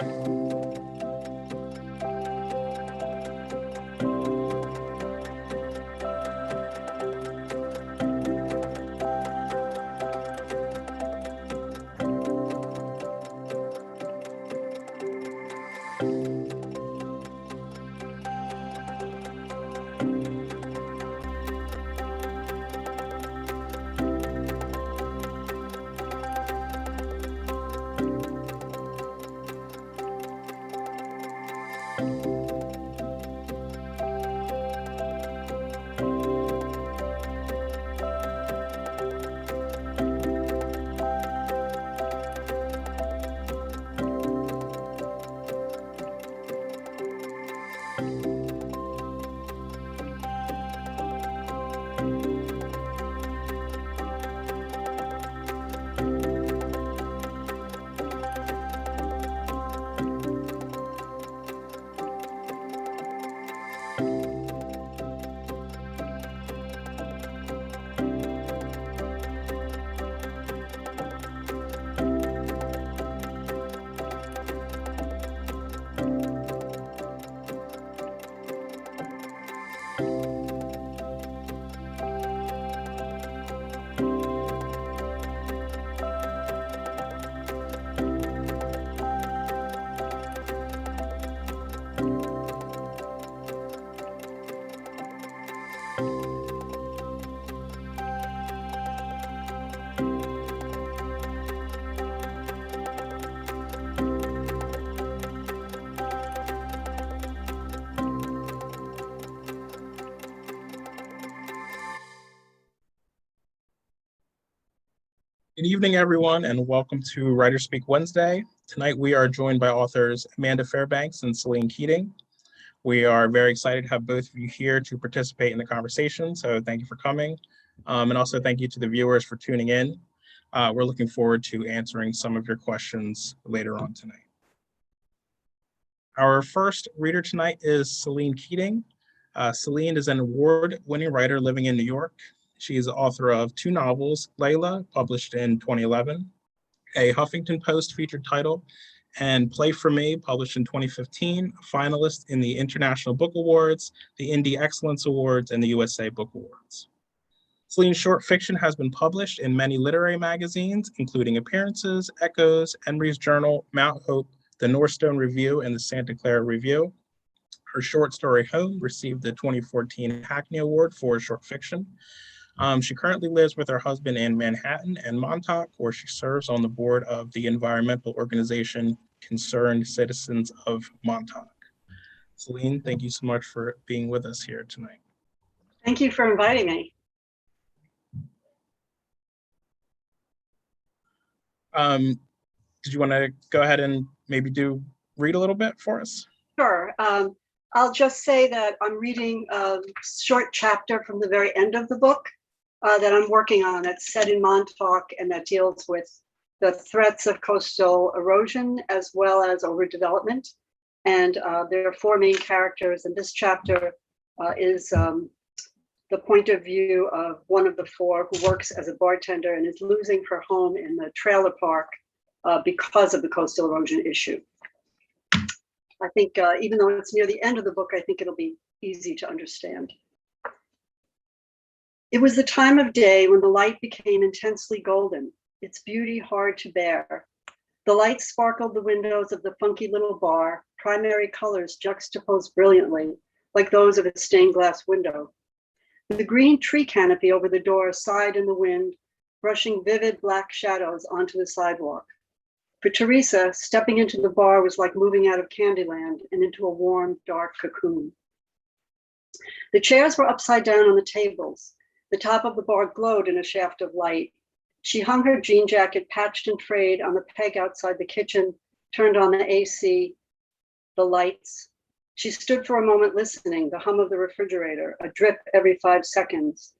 Good evening, everyone, and welcome to Writer Speak Wednesday. Tonight, we are joined by authors Amanda Fairbanks and Celine Keating. We are very excited to have both of you here to participate in the conversation, so thank you for coming. And also thank you to the viewers for tuning in. We're looking forward to answering some of your questions later on tonight. Our first reader tonight is Celine Keating. Celine is an award-winning writer living in New York. She is the author of 2 novels, Layla, published in 2011, a Huffington Post featured title, and Play For Me, published in 2015, a finalist in the International Book Awards, the Indie Excellence Awards, and the USA Book Awards. Celine's short fiction has been published in many literary magazines, including Appearances, Echoes, Emory's Journal, Mount Hope, the Northstone Review, and the Santa Clara Review. Her short story, Home, received the 2014 Hackney Award for short fiction. She currently lives with her husband in Manhattan and Montauk, where she serves on the board of the environmental organization Concerned Citizens of Montauk. Celine, thank you so much for being with us here tonight. Thank you for inviting me. Did you want to go ahead and maybe read a little bit for us? Sure. I'll just say that I'm reading a short chapter from the very end of the book that I'm working on. It's set in Montauk, and that deals with the threats of coastal erosion as well as overdevelopment. And there are 4 main characters, and this chapter is the point of view of one of the 4 who works as a bartender and is losing her home in the trailer park because of the coastal erosion issue. I think even though it's near the end of the book, I think it'll be easy to understand. It was the time of day when the light became intensely golden, its beauty hard to bear. The light sparkled the windows of the funky little bar, primary colors juxtaposed brilliantly, like those of a stained glass window. The green tree canopy over the door sighed in the wind, brushing vivid black shadows onto the sidewalk. For Teresa, stepping into the bar was like moving out of Candyland and into a warm, dark cocoon. The chairs were upside down on the tables. The top of the bar glowed in a shaft of light. She hung her jean jacket patched and frayed on the peg outside the kitchen, turned on the AC, the lights. She stood for a moment listening, the hum of the refrigerator, a drip every 5 seconds.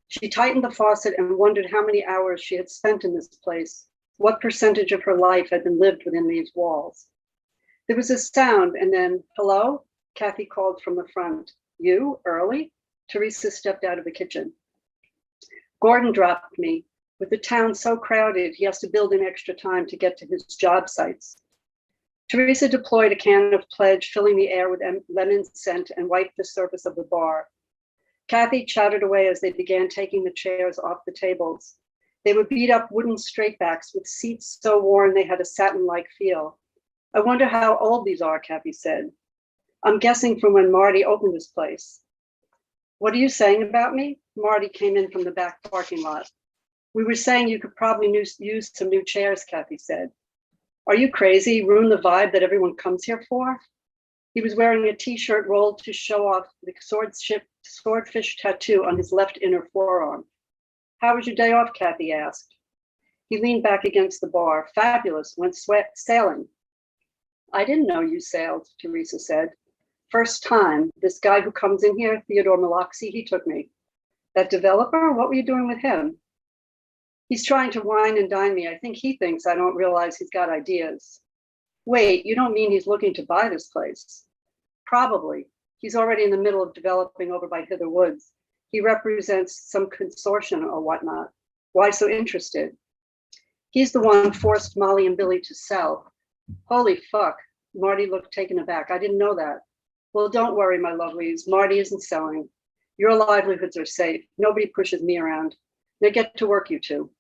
She tightened the faucet and wondered how many hours she had spent in this place, what percentage of her life had been lived within these walls. There was a sound, and then, hello? Kathy called from the front. You, early? Teresa stepped out of the kitchen. Gordon dropped me. With the town so crowded, he has to build in extra time to get to his job sites. Teresa deployed a can of Pledge, filling the air with lemon scent, and wiped the surface of the bar. Kathy chattered away as they began taking the chairs off the tables. They were beat up wooden straightbacks with seats so worn they had a satin-like feel. I wonder how old these are, Kathy said. I'm guessing from when Marty opened this place. What are you saying about me? Marty came in from the back parking lot. We were saying you could probably use some new chairs, Kathy said. Are you crazy? Ruin the vibe that everyone comes here for? He was wearing a t-shirt rolled to show off the swordfish tattoo on his left inner forearm. How was your day off? Kathy asked. He leaned back against the bar. Fabulous, went sailing. I didn't know you sailed, Teresa said. First time, this guy who comes in here, Theodore Maloxy, he took me. That developer, what were you doing with him? He's trying to wine and dine me. I think he thinks I don't realize he's got ideas. Wait, you don't mean he's looking to buy this place? Probably. He's already in the middle of developing over by Hither Woods. He represents some consortium or whatnot. Why so interested? He's the one forced Molly and Billy to sell. Holy fuck. Marty looked taken aback. I didn't know that. Well, don't worry, my lovelies. Marty isn't selling. Your livelihoods are safe. Nobody pushes me around. Now get to work, you two.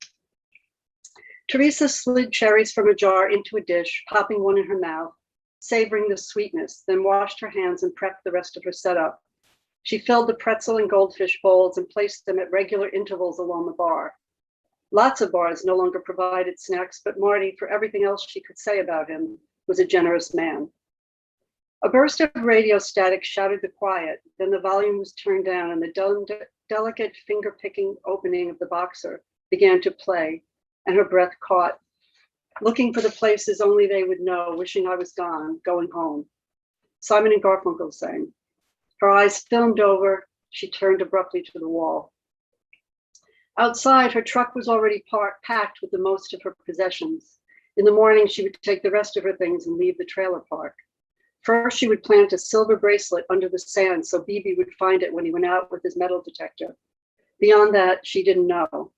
Teresa slid cherries from a jar into a dish, popping one in her mouth, savoring the sweetness, then washed her hands and prepped the rest of her setup. She filled the pretzel and goldfish bowls and placed them at regular intervals along the bar. Lots of bars no longer provided snacks, but Marty, for everything else she could say about him, was a generous man. A burst of radio static shattered the quiet, then the volume was turned down and the delicate finger-picking opening of the boxer began to play, and her breath caught. Looking for the places only they would know, wishing I was gone, going home. Simon and Garfunkel sang. Her eyes filmed over, she turned abruptly to the wall. Outside, her truck was already packed with the most of her possessions. In the morning, she would take the rest of her things and leave the trailer park. First, she would plant a silver bracelet under the sand so BB would find it when he went out with his metal detector. Beyond that, she didn't know.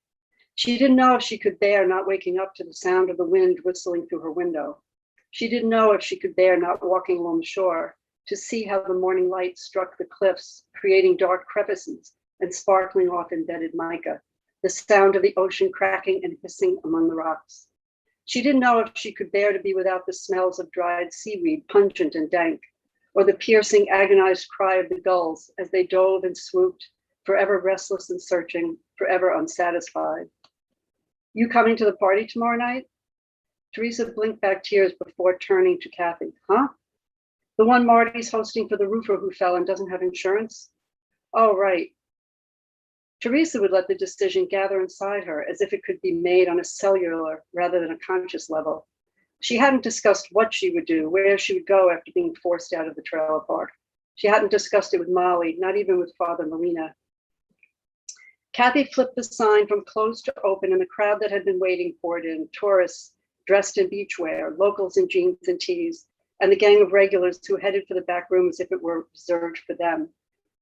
She didn't know if she could bear not waking up to the sound of the wind whistling through her window. She didn't know if she could bear not walking along the shore to see how the morning light struck the cliffs, creating dark crevices and sparkling off embedded mica, the sound of the ocean cracking and hissing among the rocks. She didn't know if she could bear to be without the smells of dried seaweed, pungent and dank, or the piercing, agonized cry of the gulls as they dove and swooped, forever restless and searching, forever unsatisfied. You coming to the party tomorrow night? Teresa blinked back tears before turning to Kathy. Huh? The one Marty's hosting for the roofer who fell and doesn't have insurance? Oh, right. Teresa would let the decision gather inside her as if it could be made on a cellular rather than a conscious level. She hadn't discussed what she would do, where she would go after being forced out of the trailer park. She hadn't discussed it with Molly, not even with Father Molina. Kathy flipped the sign from closed to open, and the crowd that had been waiting poured in, tourists dressed in beachwear, locals in jeans and tees, and the gang of regulars who headed for the back room as if it were reserved for them.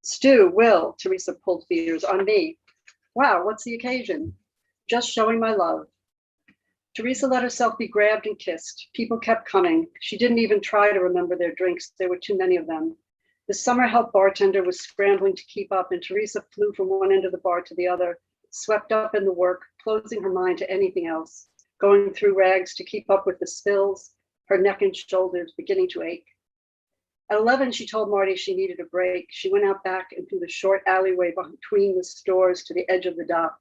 Stu, Will, Teresa pulled fears on me. Wow, what's the occasion? Just showing my love. Teresa let herself be grabbed and kissed. People kept coming. She didn't even try to remember their drinks. There were too many of them. The summer help bartender was scrambling to keep up, and Teresa flew from one end of the bar to the other, swept up in the work, closing her mind to anything else, going through rags to keep up with the spills, her neck and shoulders beginning to ache. At 11, she told Marty she needed a break. She went out back and through the short alleyway between the stores to the edge of the dock.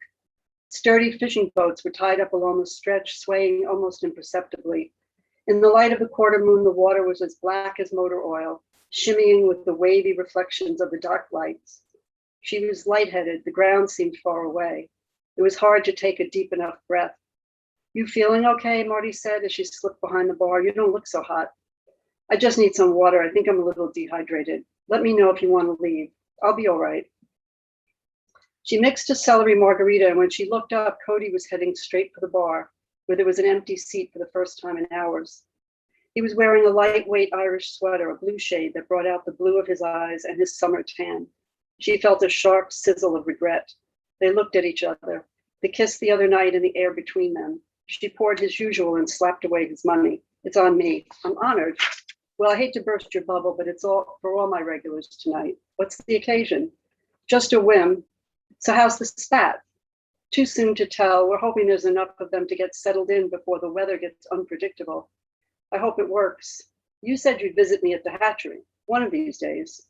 Sturdy fishing boats were tied up along the stretch, swaying almost imperceptibly. In the light of the quarter moon, the water was as black as motor oil, shimmying with the wavy reflections of the dark lights. She was lightheaded. The ground seemed far away. It was hard to take a deep enough breath. You feeling okay? Marty said as she slipped behind the bar. You don't look so hot. I just need some water. I think I'm a little dehydrated. Let me know if you want to leave. I'll be all right. She mixed a celery margarita, and when she looked up, Cody was heading straight for the bar, where there was an empty seat for the first time in hours. He was wearing a lightweight Irish sweater, a blue shade that brought out the blue of his eyes and his summer tan. She felt a sharp sizzle of regret. They looked at each other. The kiss the other night in the air between them. She poured his usual and slapped away his money. It's on me. I'm honored. Well, I hate to burst your bubble, but it's all for all my regulars tonight. What's the occasion? Just a whim. So how's the spat? Too soon to tell. We're hoping there's enough of them to get settled in before the weather gets unpredictable. I hope it works. You said you'd visit me at the hatchery one of these days.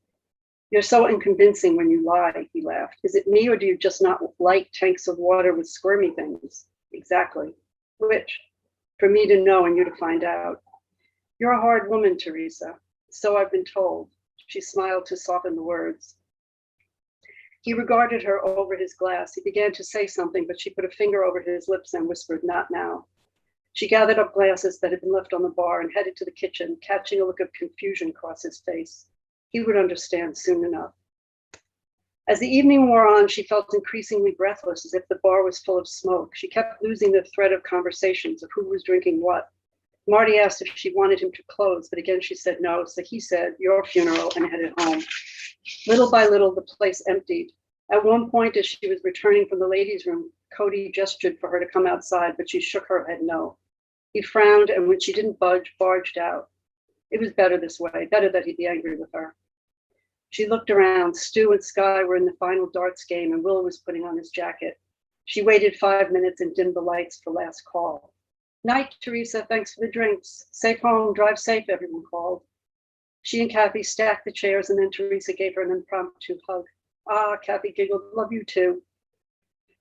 You're so unconvincing when you lie, he laughed. Is it me, or do you just not like tanks of water with squirmy things? Exactly. Which? For me to know and you to find out. You're a hard woman, Teresa. So I've been told. She smiled to soften the words. He regarded her over his glass. He began to say something, but she put a finger over his lips and whispered, not now. She gathered up glasses that had been left on the bar and headed to the kitchen, catching a look of confusion cross his face. He would understand soon enough. As the evening wore on, she felt increasingly breathless, as if the bar was full of smoke. She kept losing the thread of conversations of who was drinking what. Marty asked if she wanted him to close, but again she said no, so he said, your funeral, and headed home. Little by little, the place emptied. At one point, as she was returning from the ladies' room, Cody gestured for her to come outside, but she shook her head no. He frowned, and when she didn't budge, barged out. It was better this way, better that he'd be angry with her. She looked around. Stu and Sky were in the final darts game, and Will was putting on his jacket. She waited 5 minutes and dimmed the lights for last call. Night, Teresa, thanks for the drinks. Safe home, drive safe, everyone called. She and Kathy stacked the chairs, and then Teresa gave her an impromptu hug. Ah, Kathy giggled, love you too.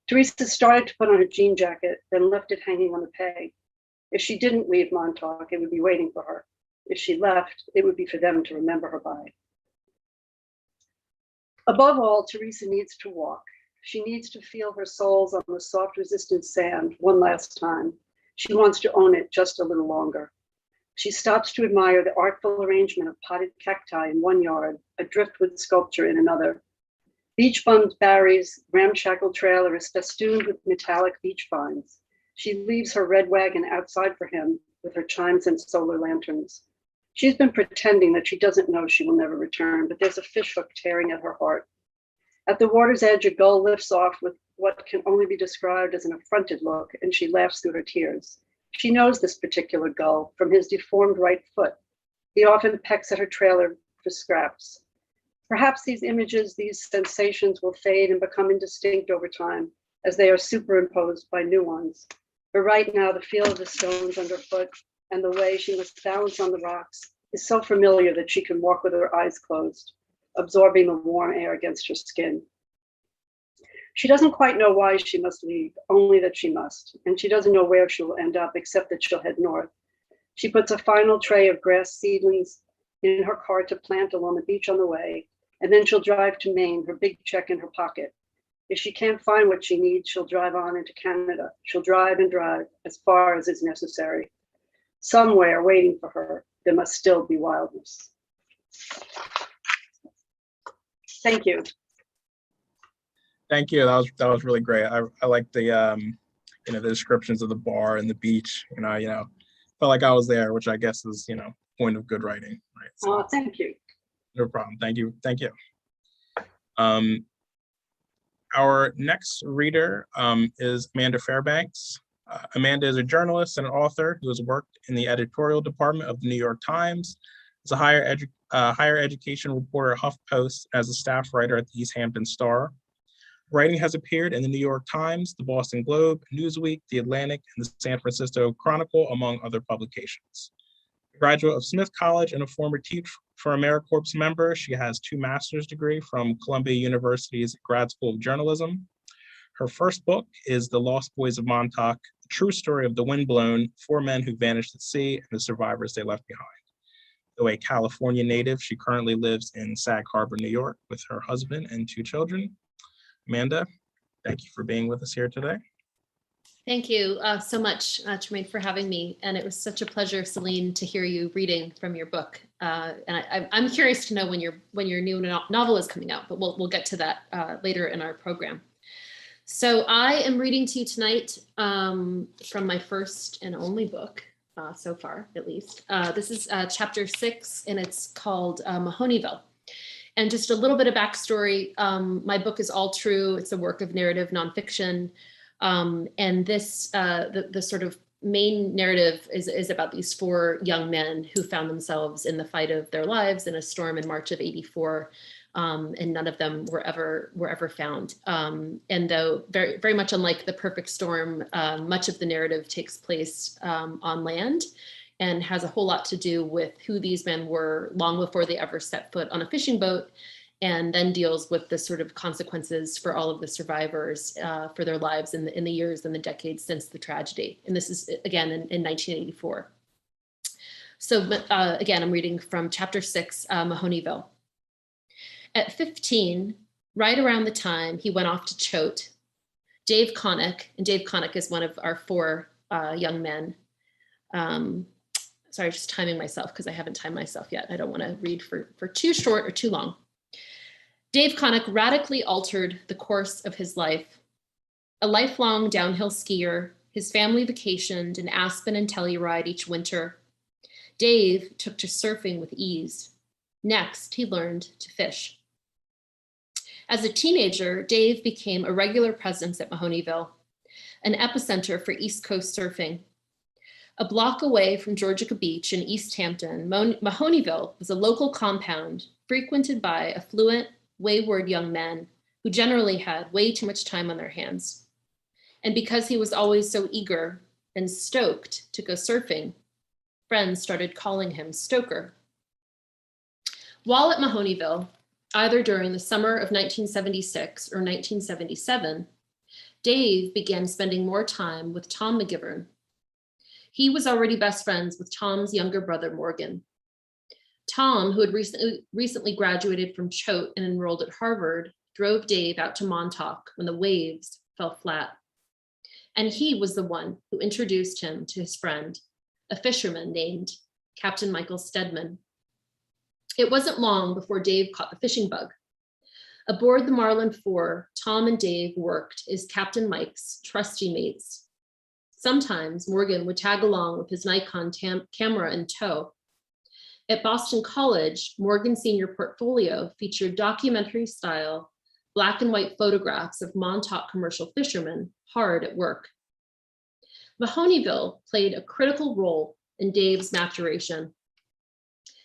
Teresa started to put on her jean jacket, then left it hanging on the peg. If she didn't leave Montauk, it would be waiting for her. If she left, it would be for them to remember her by. Above all, Teresa needs to walk. She needs to feel her soles on the soft, resistant sand one last time. She wants to own it just a little longer. She stops to admire the artful arrangement of potted cacti in one yard, a driftwood sculpture in another. Beach Bum Barry's ramshackle trailer is festooned with metallic beach vines. She leaves her red wagon outside for him with her chimes and solar lanterns. She's been pretending that she doesn't know she will never return, but there's a fishhook tearing at her heart. At the water's edge, a gull lifts off with what can only be described as an affronted look, and she laughs through her tears. She knows this particular gull from his deformed right foot. He often pecks at her trailer for scraps. Perhaps these images, these sensations will fade and become indistinct over time as they are superimposed by new ones. But right now, the feel of the stones underfoot and the way she must balance on the rocks is so familiar that she can walk with her eyes closed, absorbing the warm air against her skin. She doesn't quite know why she must leave, only that she must. And she doesn't know where she will end up, except that she'll head north. She puts a final tray of grass seedlings in her car to plant along the beach on the way, and then she'll drive to Maine, her big check in her pocket. If she can't find what she needs, she'll drive on into Canada. She'll drive and drive as far as is necessary. Somewhere waiting for her, there must still be wildness. Thank you. Thank you. That was really great. I like the the descriptions of the bar and the beach. Felt like I was there, which I guess is point of good writing, right? So, Thank you. no problem. Thank you. Our next reader is Amanda Fairbanks. Amanda is a journalist and an author who has worked in the editorial department of the New York Times, as a higher education reporter at HuffPost, as a staff writer at the East Hampton Star. Writing has appeared in the New York Times, the Boston Globe, Newsweek, the Atlantic, and the San Francisco Chronicle, among other publications. A graduate of Smith College and a former Teach for AmeriCorps member, she has 2 master's degrees from Columbia University's Grad School of Journalism. Her first book is The Lost Boys of Montauk, a true story of the windblown, 4 men who vanished at sea and the survivors they left behind. Though a California native, she currently lives in Sag Harbor, New York, with her husband and 2 children. Amanda, thank you for being with us here today. Thank you so much, Trumaine, for having me. And it was such a pleasure, Celine, to hear you reading from your book. And I'm curious to know when your new novel is coming out, but we'll get to that later in our program. So I am reading to you tonight from my first and only book, so far, at least. This is chapter 6, and it's called Mahoneyville. And just a little bit of backstory, my book is all true. It's a work of narrative nonfiction. And this, the sort of main narrative is about these four young men who found themselves in the fight of their lives in a storm in March of '84, and none of them were ever found. And though very much unlike The Perfect Storm, much of the narrative takes place on land and has a whole lot to do with who these men were long before they ever set foot on a fishing boat, and then deals with the sort of consequences for all of the survivors for their lives in the years and the decades since the tragedy. And this is, again, in 1984. So again, I'm reading from chapter 6, Mahoneyville. At 15, right around the time he went off to Choate, Dave Connick, and Dave Connick is one of our four young men. Sorry, just timing myself because I haven't timed myself yet. I don't want to read for too short or too long. Dave Connick radically altered the course of his life. A lifelong downhill skier, his family vacationed in Aspen and Telluride each winter. Dave took to surfing with ease. Next, he learned to fish. As a teenager, Dave became a regular presence at Mahoneyville, an epicenter for East Coast surfing. A block away from Georgia Beach in East Hampton, Mahoneyville was a local compound frequented by affluent, wayward young men who generally had way too much time on their hands. And because he was always so eager and stoked to go surfing, friends started calling him Stoker. While at Mahoneyville, either during the summer of 1976 or 1977, Dave began spending more time with Tom McGivern. He was already best friends with Tom's younger brother, Morgan. Tom, who had recently graduated from Choate and enrolled at Harvard, drove Dave out to Montauk when the waves fell flat. And he was the one who introduced him to his friend, a fisherman named Captain Michael Stedman. It wasn't long before Dave caught the fishing bug. Aboard the Marlin IV, Tom and Dave worked as Captain Mike's trusty mates. Sometimes Morgan would tag along with his Nikon camera in tow. At Boston College, Morgan's senior portfolio featured documentary-style black and white photographs of Montauk commercial fishermen hard at work. Mahoneyville played a critical role in Dave's maturation.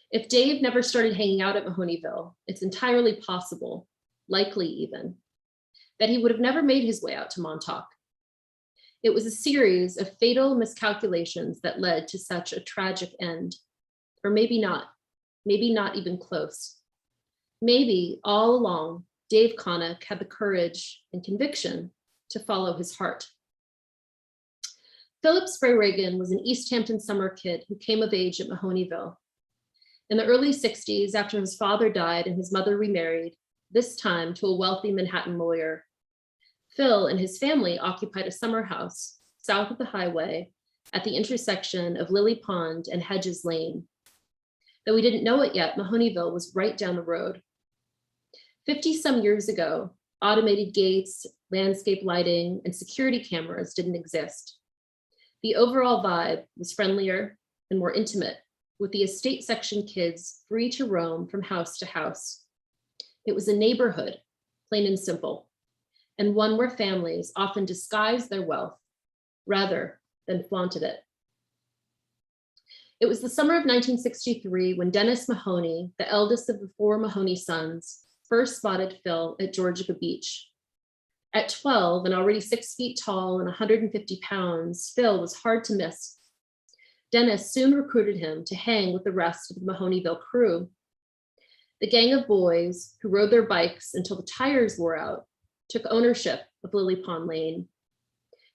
If Dave never started hanging out at Mahoneyville, it's entirely possible, likely even, that he would have never made his way out to Montauk. It was a series of fatal miscalculations that led to such a tragic end. Or maybe not even close. Maybe all along, Dave Connick had the courage and conviction to follow his heart. Philip Spray Reagan was an East Hampton summer kid who came of age at Mahoneyville. In the early 60s, after his father died and his mother remarried, this time to a wealthy Manhattan lawyer, Phil and his family occupied a summer house south of the highway at the intersection of Lily Pond and Hedges Lane. Though we didn't know it yet, Mahoneyville was right down the road. 50-some years ago, automated gates, landscape lighting, and security cameras didn't exist. The overall vibe was friendlier and more intimate, with the estate section kids free to roam from house to house. It was a neighborhood, plain and simple, and one where families often disguised their wealth rather than flaunted it. It was the summer of 1963 when Dennis Mahoney, the eldest of the four Mahoney sons, first spotted Phil at Georgia Beach. At 12 and already 6 feet tall and 150 pounds, Phil was hard to miss. Dennis soon recruited him to hang with the rest of the Mahoneyville crew. The gang of boys who rode their bikes until the tires wore out took ownership of Lily Pond Lane.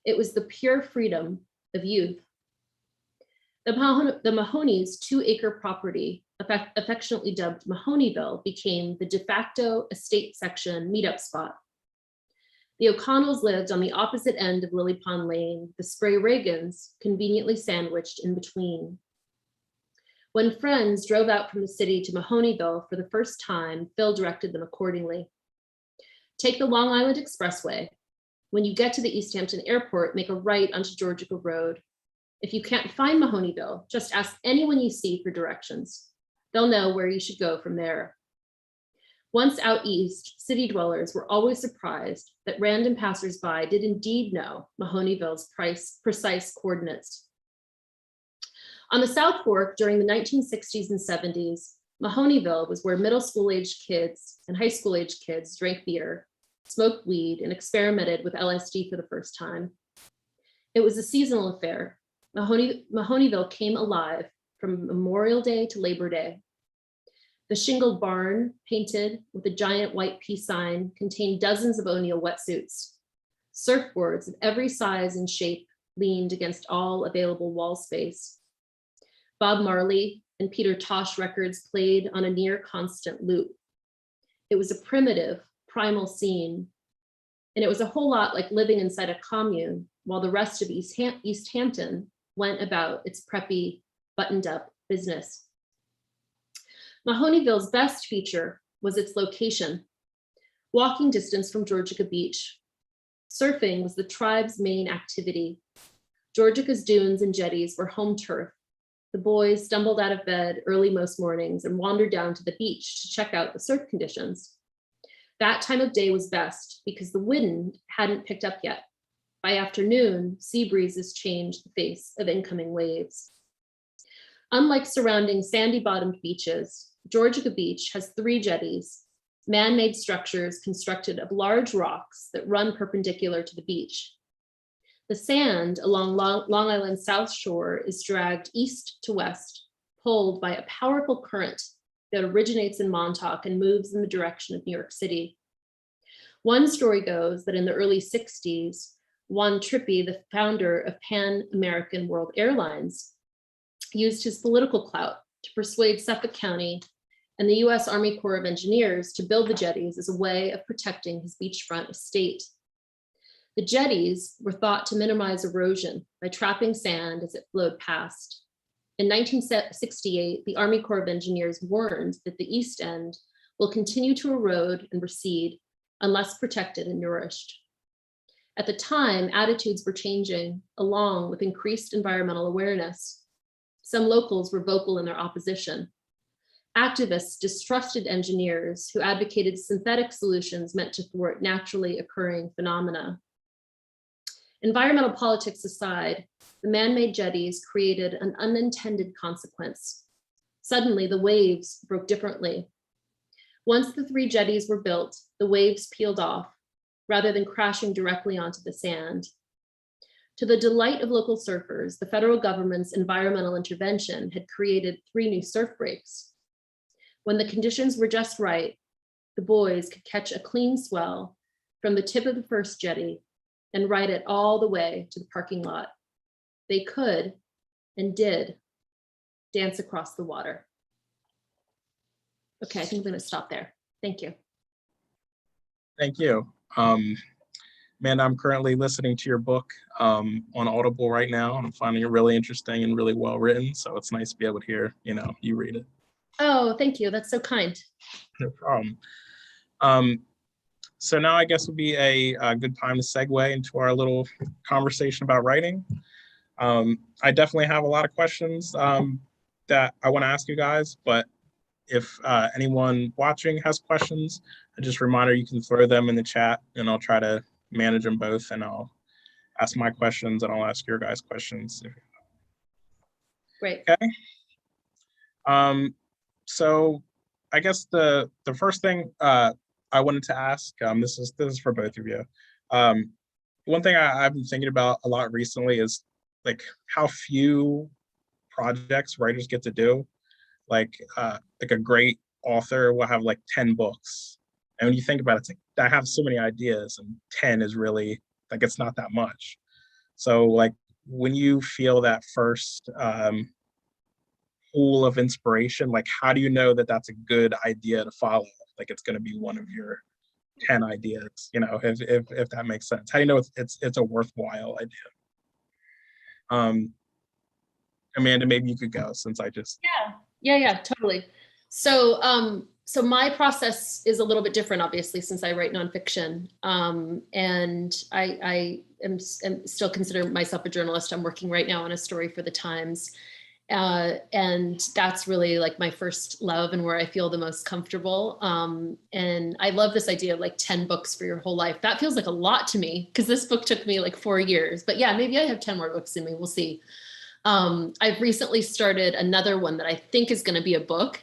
It was the pure freedom of youth. The Mahoney's 2-acre property, affectionately dubbed Mahoneyville, became the de facto estate section meetup spot. The O'Connells lived on the opposite end of Lily Pond Lane, the Spray Reagans conveniently sandwiched in between. When friends drove out from the city to Mahoneyville for the first time, Phil directed them accordingly. Take the Long Island Expressway. When you get to the East Hampton Airport, make a right onto Georgia Road. If you can't find Mahoneyville, just ask anyone you see for directions. They'll know where you should go from there. Once out east, city dwellers were always surprised that random passersby did indeed know Mahoneyville's precise coordinates. On the South Fork during the 1960s and 70s, Mahoneyville was where middle school aged kids and high school aged kids drank beer, smoked weed, and experimented with LSD for the first time. It was a seasonal affair. Mahoneyville came alive from Memorial Day to Labor Day. The shingled barn, painted with a giant white peace sign, contained dozens of O'Neill wetsuits. Surfboards of every size and shape leaned against all available wall space. Bob Marley and Peter Tosh records played on a near constant loop. It was a primitive, primal scene, and it was a whole lot like living inside a commune while the rest of East Hampton went about its preppy, buttoned up business. Mahoneyville's best feature was its location, walking distance from Georgica Beach. Surfing was the tribe's main activity. Georgica's dunes and jetties were home turf. The boys stumbled out of bed early most mornings and wandered down to the beach to check out the surf conditions. That time of day was best because the wind hadn't picked up yet. By afternoon, sea breezes changed the face of incoming waves. Unlike surrounding sandy-bottomed beaches, Georgica Beach has 3 jetties, man-made structures constructed of large rocks that run perpendicular to the beach. The sand along Long Island's South Shore is dragged east to west, pulled by a powerful current that originates in Montauk and moves in the direction of New York City. One story goes that in the early 60s, Juan Trippi, the founder of Pan American World Airlines, used his political clout to persuade Suffolk County and the US Army Corps of Engineers to build the jetties as a way of protecting his beachfront estate. The jetties were thought to minimize erosion by trapping sand as it flowed past. In 1968, the Army Corps of Engineers warned that the East End will continue to erode and recede unless protected and nourished. At the time, attitudes were changing along with increased environmental awareness. Some locals were vocal in their opposition. Activists distrusted engineers who advocated synthetic solutions meant to thwart naturally occurring phenomena. Environmental politics aside, the man-made jetties created an unintended consequence. Suddenly, the waves broke differently. Once the 3 jetties were built, the waves peeled off rather than crashing directly onto the sand. To the delight of local surfers, the federal government's environmental intervention had created 3 new surf breaks. When the conditions were just right, the boys could catch a clean swell from the tip of the first jetty and ride it all the way to the parking lot. They could, and did, dance across the water. Okay, I think I'm gonna stop there. Thank you. Thank you. Amanda, I'm currently listening to your book on Audible right now, and I'm finding it really interesting and really well written. So it's nice to be able to hear, you read it. Oh, thank you. That's so kind. No problem. So now I guess would be a good time to segue into our little conversation about writing. I definitely have a lot of questions that I want to ask you guys, but if anyone watching has questions, just a reminder, you can throw them in the chat and I'll try to manage them both, and I'll ask my questions and I'll ask your guys' questions. Great. Okay. So I guess the first thing I wanted to ask, this is for both of you. One thing I've been thinking about a lot recently is like how few projects writers get to do. Like a great author will have like 10 books. And when you think about it, it's like, I have so many ideas and 10 is really like, it's not that much. So like when you feel that first pool of inspiration, like how do you know that that's a good idea to follow? Like it's going to be one of your 10 ideas, if that makes sense. How do you know it's a worthwhile idea? Amanda, maybe you could go since I just. Yeah, totally. So my process is a little bit different, obviously, since I write nonfiction. And I am still consider myself a journalist. I'm working right now on a story for the Times. And that's really like my first love and where I feel the most comfortable. And I love this idea of like 10 books for your whole life. That feels like a lot to me because this book took me like 4 years, but yeah, maybe I have 10 more books in me. We'll see. I've recently started another one that I think is going to be a book,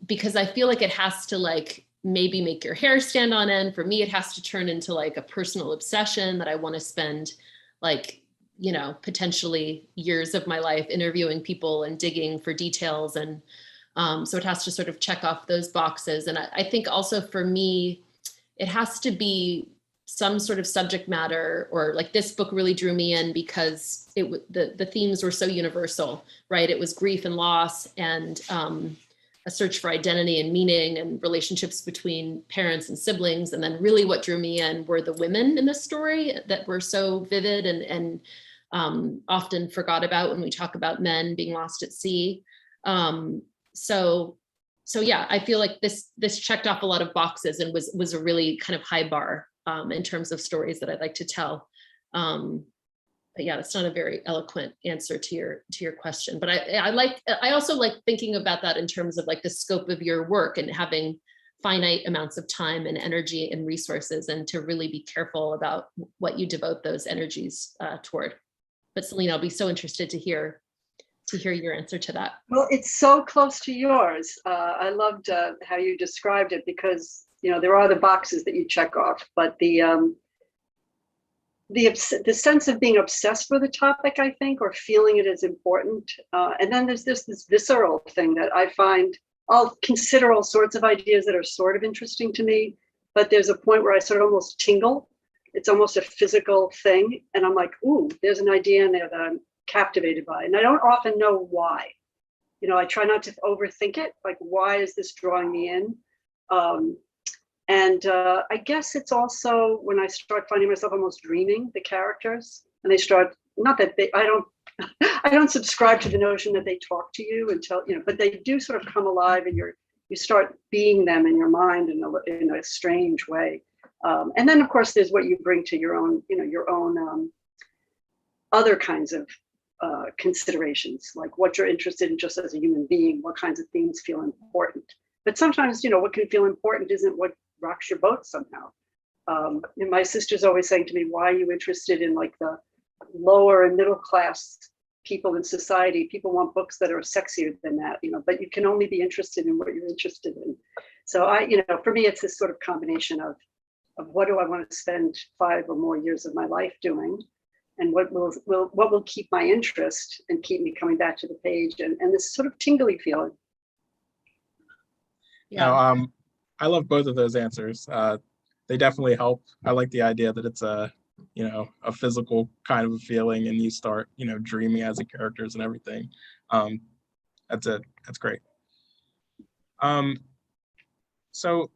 because I feel like it has to like maybe make your hair stand on end. For me, it has to turn into like a personal obsession that I want to spend like, you know, potentially years of my life interviewing people and digging for details. And so it has to sort of check off those boxes. And I think also for me, it has to be some sort of subject matter, or like this book really drew me in because the themes were so universal, right? It was grief and loss, and a search for identity and meaning, and relationships between parents and siblings. And then really what drew me in were the women in the story that were so vivid and often forgot about when we talk about men being lost at sea. So yeah, I feel like this checked off a lot of boxes and was a really kind of high bar in terms of stories that I'd like to tell. But yeah, that's not a very eloquent answer to your question. But I also like thinking about that in terms of like the scope of your work and having finite amounts of time and energy and resources, and to really be careful about what you devote those energies toward. But Céline, I'll be so interested to hear your answer to that. Well, it's so close to yours. I loved how you described it, because you know there are the boxes that you check off, but the sense of being obsessed with a topic, I think, or feeling it is important. And then there's this visceral thing that I find. I'll consider all sorts of ideas that are sort of interesting to me, but there's a point where I sort of almost tingle. It's almost a physical thing, and I'm like, ooh, there's an idea in there that I'm captivated by, and I don't often know why. You know, I try not to overthink it. Like, why is this drawing me in? I guess it's also when I start finding myself almost dreaming the characters, and they start, not that they, I don't subscribe to the notion that they talk to you and tell, you know, but they do sort of come alive, and you start being them in your mind in a strange way. And then of course there's what you bring to your own, you know, your own other kinds of considerations, like what you're interested in just as a human being, what kinds of themes feel important. But sometimes, you know, what can feel important isn't what rocks your boat somehow. And my sister's always saying to me, why are you interested in like the lower and middle class people in society? People want books that are sexier than that, you know, but you can only be interested in what you're interested in. So you know, for me, it's this sort of combination of what do I want to spend 5 or more years of my life doing, and what will keep my interest and keep me coming back to the page, and this sort of tingly feeling. Yeah. Now, I love both of those answers. They definitely help. I like the idea that it's a physical kind of a feeling, and you start, you know, dreaming as the characters and everything. That's it. That's great. So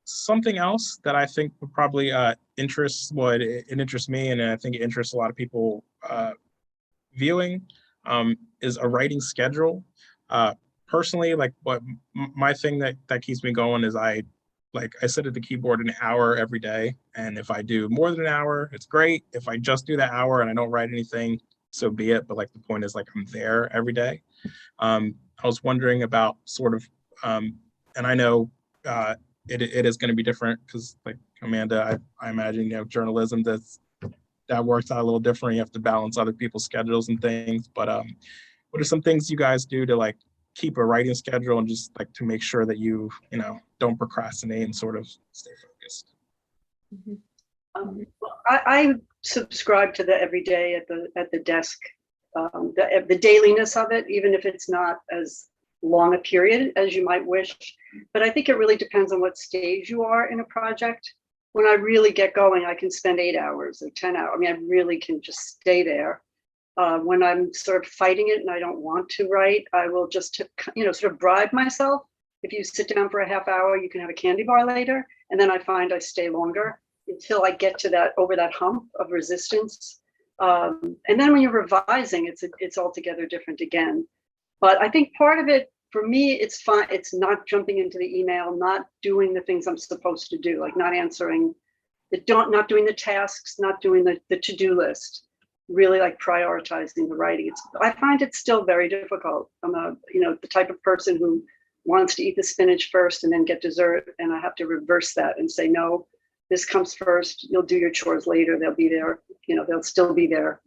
something else that I think would probably interest me, and I think it interests a lot of people viewing, is a writing schedule. Personally, like what my thing that keeps me going is I sit at the keyboard an hour every day, and if I do more than an hour, it's great. If I just do that hour and I don't write anything, so be it. But like the point is, like, I'm there every day. I was wondering about sort of, and I know it is going to be different because, like Amanda, I imagine, you know, journalism that works out a little different. You have to balance other people's schedules and things. But what are some things you guys do to like keep a writing schedule and just like to make sure that you know, don't procrastinate and sort of stay focused? I subscribe to the every day at the desk, the dailiness of it, even if it's not as long a period as you might wish. But I think it really depends on what stage you are in a project. When I really get going, I can spend 8 hours or 10 hours. I mean, I really can just stay there. When I'm sort of fighting it and I don't want to write, I will just, you know, sort of bribe myself. If you sit down for a half hour, you can have a candy bar later. And then I find I stay longer until I get to over that hump of resistance. And then when you're revising, it's altogether different again. But I think part of it, for me, it's fine. It's not jumping into the email, not doing the things I'm supposed to do, like not answering, not doing the tasks, not doing the to-do list. Really like prioritizing the writing. I find it still very difficult. I'm the type of person who wants to eat the spinach first and then get dessert, and I have to reverse that and say, no, this comes first. You'll do your chores later. They'll be there. You know, they'll still be there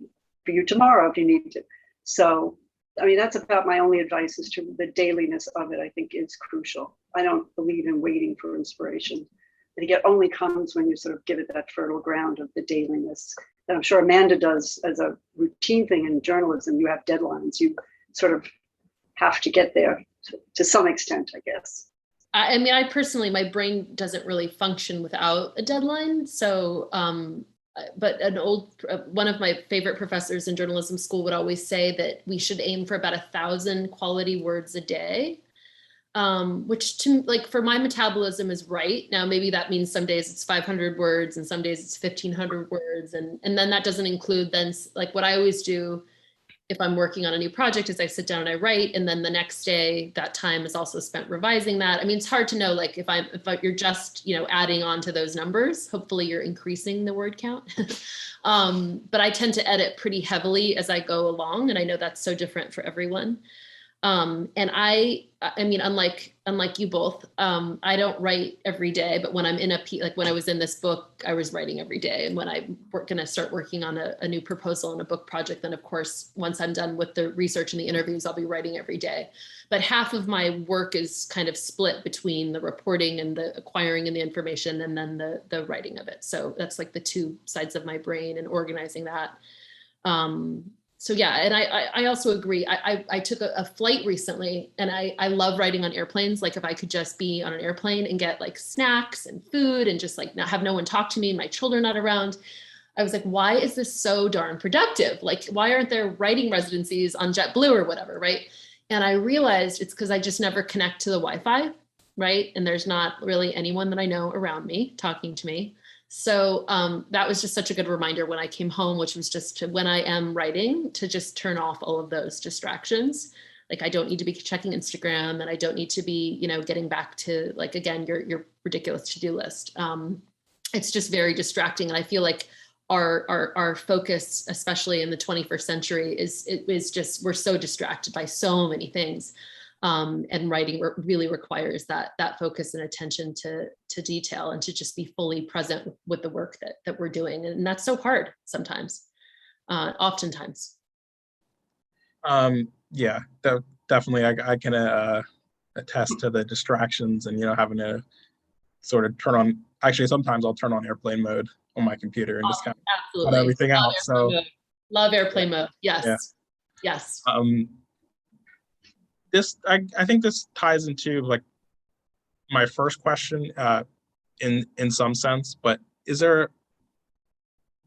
for you tomorrow if you need to. So, I mean, that's about my only advice is to the dailiness of it, I think is crucial. I don't believe in waiting for inspiration. I think it only comes when you sort of give it that fertile ground of the dailiness. And I'm sure Amanda does as a routine thing in journalism. You have deadlines. You sort of have to get there to some extent, I guess. I mean, I personally, my brain doesn't really function without a deadline. So, but one of my favorite professors in journalism school would always say that we should aim for about 1,000 quality words a day, which to like for my metabolism is right. Now, maybe that means some days it's 500 words and some days it's 1,500 words. And then that doesn't include then like what I always do if I'm working on a new project is I sit down and I write, and then the next day that time is also spent revising that. I mean, it's hard to know, like if you're just, adding on to those numbers, hopefully you're increasing the word count. But I tend to edit pretty heavily as I go along. And I know that's so different for everyone. And I mean, unlike you both, I don't write every day, but when I'm in like when I was in this book, I was writing every day. And when I'm going to start working on a new proposal and a book project, then of course, once I'm done with the research and the interviews, I'll be writing every day. But half of my work is kind of split between the reporting and the acquiring and the information, and then the writing of it. So that's like the two sides of my brain and organizing that. So yeah, and I also agree. I took a flight recently, and I love writing on airplanes. Like if I could just be on an airplane and get like snacks and food and just like not have no one talk to me, my children not around. I was like, why is this so darn productive? Like, why aren't there writing residencies on JetBlue or whatever, right? And I realized it's because I just never connect to the Wi-Fi, right? And there's not really anyone that I know around me talking to me. So that was just such a good reminder when I came home, which was just when I am writing to just turn off all of those distractions. Like I don't need to be checking Instagram, and I don't need to be, getting back to like, again, your ridiculous to-do list. It's just very distracting. And I feel like our focus, especially in the 21st century, is just, we're so distracted by so many things. And writing really requires that focus and attention to detail, and to just be fully present with the work that we're doing. And that's so hard sometimes, oftentimes. Yeah, definitely. I can attest to the distractions and, having to sort of turn on, actually, sometimes I'll turn on airplane mode on my computer and just kind of cut everything out. So love airplane mode. Yes. Yeah. Yes. I think this ties into like my first question in some sense, but do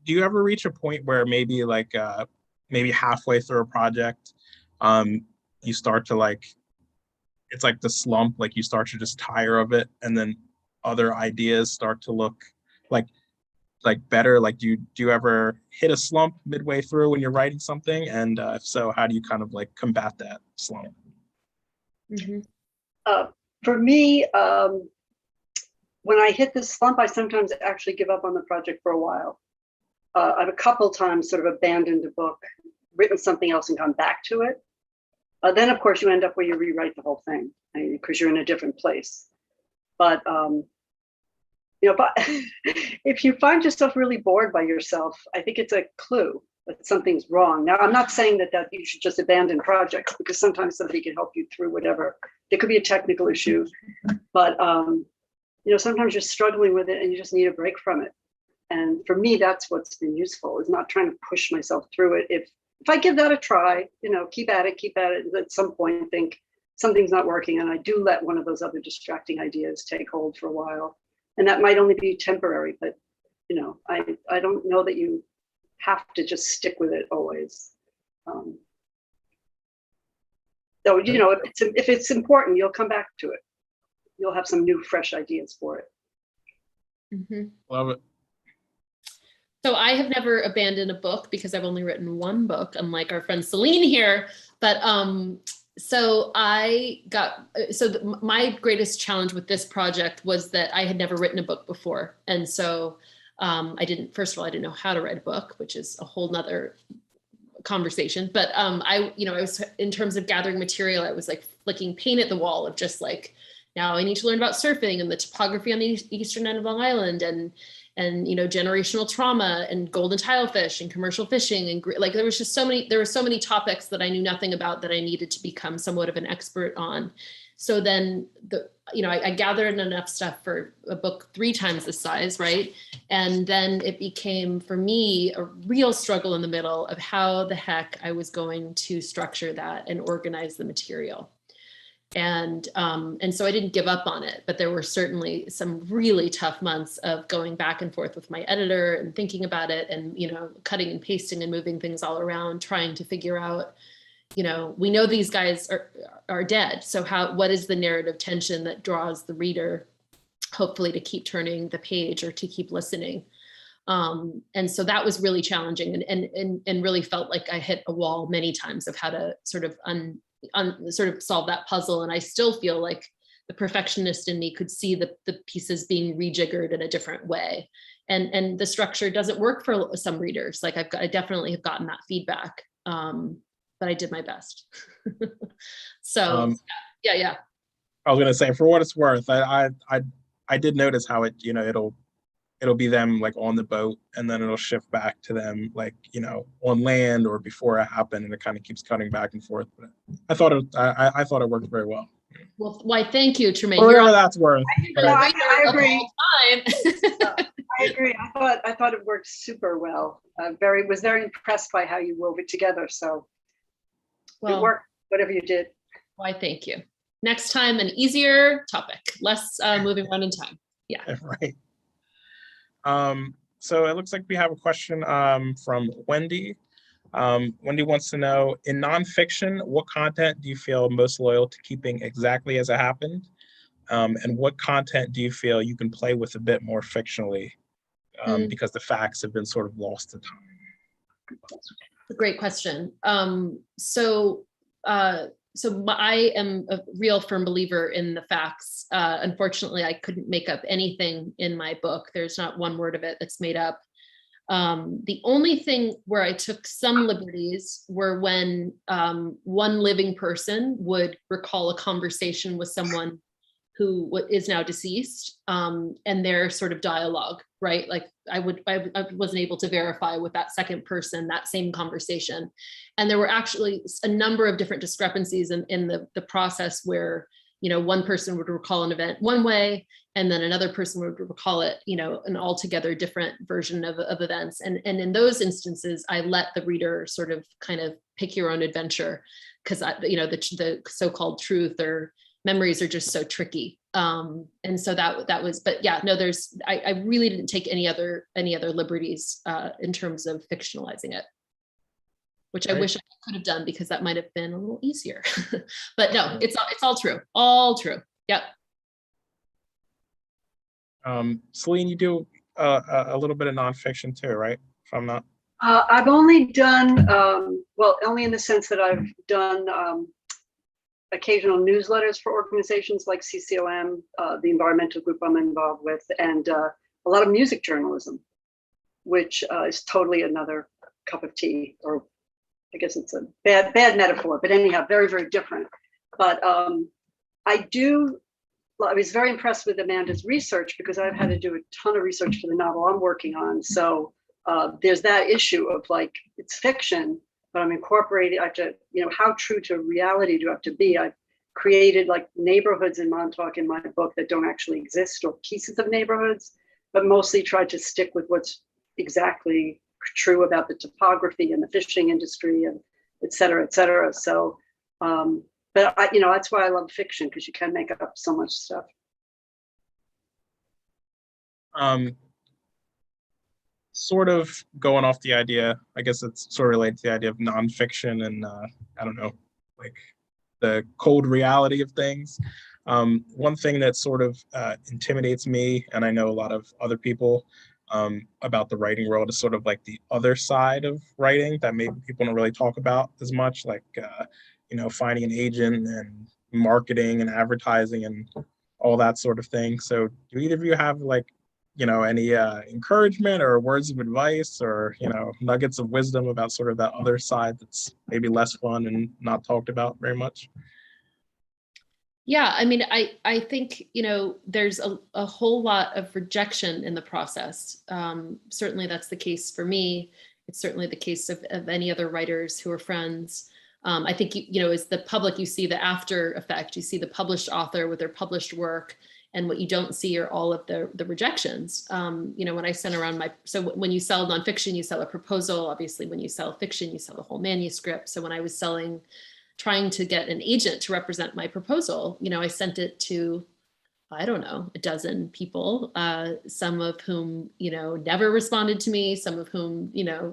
you ever reach a point where maybe like maybe halfway through a project, you start to like, it's like the slump, like you start to just tire of it, and then other ideas start to look like better? Like do you ever hit a slump midway through when you're writing something? And if so, how do you kind of like combat that slump? Mm-hmm. For me, when I hit this slump, I sometimes actually give up on the project for a while. I've a couple times sort of abandoned a book, written something else and gone back to it. Then, of course, you end up where you rewrite the whole thing because you're in a different place. But but if you find yourself really bored by yourself, I think it's a clue that something's wrong. Now, I'm not saying that you should just abandon projects, because sometimes somebody can help you through whatever. It could be a technical issue, but sometimes you're struggling with it and you just need a break from it. And for me, that's what's been useful, is not trying to push myself through it. If I give that a try, keep at it, at some point think something's not working, and I do let one of those other distracting ideas take hold for a while. And that might only be temporary, but I don't know that you have to just stick with it always. So, if it's important, you'll come back to it. You'll have some new, fresh ideas for it. Mm-hmm. Love it. So I have never abandoned a book because I've only written one book, unlike our friend Celine here. But my greatest challenge with this project was that I had never written a book before. And so I didn't know how to write a book, which is a whole nother conversation. But I was, in terms of gathering material, I was like flicking paint at the wall of just like, now I need to learn about surfing and the topography on the eastern end of Long Island. and, you know, generational trauma and golden tilefish and commercial fishing. And like, there were so many topics that I knew nothing about that I needed to become somewhat of an expert on. So then I gathered enough stuff for a book 3 times the size, right? And then it became, for me, a real struggle in the middle of how the heck I was going to structure that and organize the material. And so I didn't give up on it, but there were certainly some really tough months of going back and forth with my editor and thinking about it and, you know, cutting and pasting and moving things all around, trying to figure out, you know, we know these guys are dead. So what is the narrative tension that draws the reader, hopefully, to keep turning the page or to keep listening? And so that was really challenging and really felt like I hit a wall many times of how to sort of sort of solve that puzzle. And I still feel like the perfectionist in me could see the pieces being rejiggered in a different way. And the structure doesn't work for some readers. Like I definitely have gotten that feedback. But I did my best. So yeah. I was gonna say, for what it's worth, I did notice how it, you know, it'll be them like on the boat, and then it'll shift back to them like, you know, on land or before it happened, and it kind of keeps cutting back and forth. But I thought it worked very well. Well, why? Thank you, Trumaine. For whatever that's worth. I agree. Time. I agree. I thought it worked super well. Was very impressed by how you wove it together. So it worked, whatever you did. Why, thank you. Next time, an easier topic, less moving around in time. Yeah. Right. So it looks like we have a question from Wendy. Wendy wants to know, in nonfiction, what content do you feel most loyal to keeping exactly as it happened? And what content do you feel you can play with a bit more fictionally because the facts have been sort of lost to time? A great question. So I am a real firm believer in the facts. Unfortunately, I couldn't make up anything in my book. There's not one word of it that's made up. The only thing where I took some liberties were when one living person would recall a conversation with someone who is now deceased, and their sort of dialogue, right? Like I wasn't able to verify with that second person that same conversation. And there were actually a number of different discrepancies in the process where, you know, one person would recall an event one way, and then another person would recall it, you know, an altogether different version of events. And in those instances, I let the reader sort of kind of pick your own adventure, because you know, the so-called truth or memories are just so tricky. And so that was, but yeah, no, I really didn't take any other liberties in terms of fictionalizing it, which I wish I could have done, because that might have been a little easier. But no, it's all true. All true. Yep. Celine, you do a little bit of nonfiction too, right? If I'm not. I've only done, well, only in the sense that I've done occasional newsletters for organizations like CCOM, the environmental group I'm involved with, and a lot of music journalism, which is totally another cup of tea, or I guess it's a bad metaphor, but anyhow, very, very different. But I was very impressed with Amanda's research, because I've had to do a ton of research for the novel I'm working on. So there's that issue of like, it's fiction, but I'm incorporating, I have to, you know, how true to reality do I have to be? I've created like neighborhoods in Montauk in my book that don't actually exist, or pieces of neighborhoods, but mostly tried to stick with what's exactly true about the topography and the fishing industry and et cetera, et cetera. So, but you know, that's why I love fiction, because you can make up so much stuff. Sort of going off the idea, I guess it's sort of related to the idea of nonfiction and I don't know, like the cold reality of things. One thing that sort of intimidates me, and I know a lot of other people about the writing world, is sort of like the other side of writing that maybe people don't really talk about as much, like you know, finding an agent and marketing and advertising and all that sort of thing. So do either of you have like, you know, any encouragement or words of advice, or, you know, nuggets of wisdom about sort of that other side that's maybe less fun and not talked about very much? Yeah, I mean, I think, there's a whole lot of rejection in the process. Certainly that's the case for me. It's certainly the case of any other writers who are friends. I think, as the public, you see the after effect, you see the published author with their published work, and what you don't see are all of the rejections. When I sent around so when you sell nonfiction, you sell a proposal. Obviously, when you sell fiction, you sell the whole manuscript. So when I was trying to get an agent to represent my proposal, I sent it to, I don't know, a dozen people, some of whom, never responded to me, some of whom,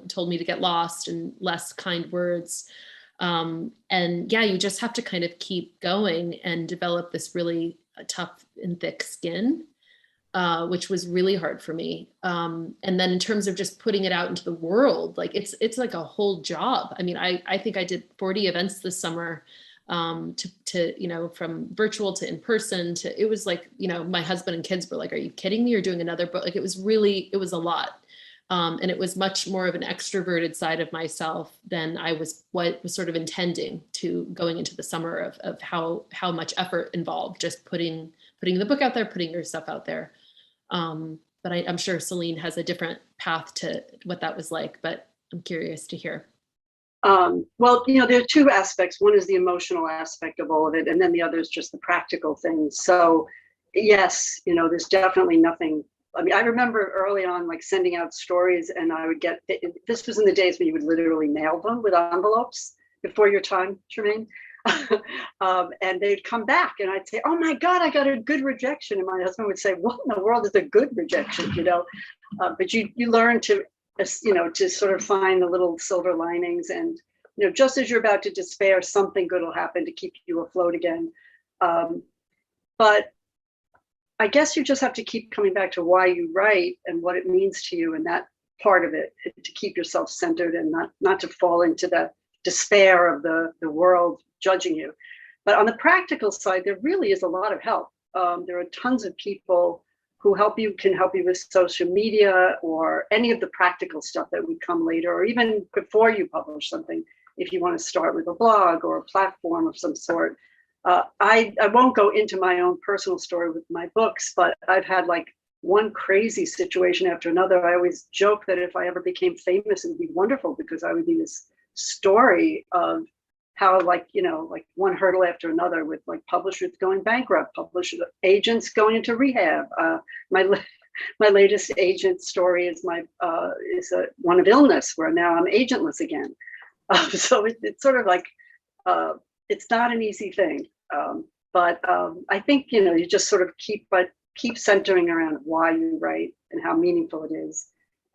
told me to get lost and less kind words. And yeah, you just have to kind of keep going and develop this really tough and thick skin, which was really hard for me. And then in terms of just putting it out into the world, like it's like a whole job. I mean, I think I did 40 events this summer, from virtual to in person it was like, my husband and kids were like, are you kidding me? You're doing another book. Like it was a lot. And it was much more of an extroverted side of myself than what was sort of intending to going into the summer of how much effort involved just putting the book out there, putting your stuff out there. But I'm sure Celine has a different path to what that was like, but I'm curious to hear. Well, there are two aspects. One is the emotional aspect of all of it, and then the other is just the practical things. So yes, there's definitely nothing. I mean, I remember early on, like sending out stories, and I would get, this was in the days when you would literally mail them with envelopes before your time, Trumaine. And they'd come back and I'd say, oh my God, I got a good rejection. And my husband would say, what in the world is a good rejection? But you learn to, to sort of find the little silver linings, and, just as you're about to despair, something good will happen to keep you afloat again. But I guess you just have to keep coming back to why you write and what it means to you, and that part of it, to keep yourself centered and not to fall into the despair of the world judging you. But on the practical side, there really is a lot of help. There are tons of people who can help you with social media or any of the practical stuff that would come later, or even before you publish something, if you want to start with a blog or a platform of some sort. I won't go into my own personal story with my books, but I've had like one crazy situation after another. I always joke that if I ever became famous, it would be wonderful, because I would be this story of how, like one hurdle after another, with like publishers going bankrupt, agents going into rehab. My latest agent story is one of illness, where now I'm agentless again. So it's sort of like, it's not an easy thing. But I think, you just sort of keep centering around why you write and how meaningful it is.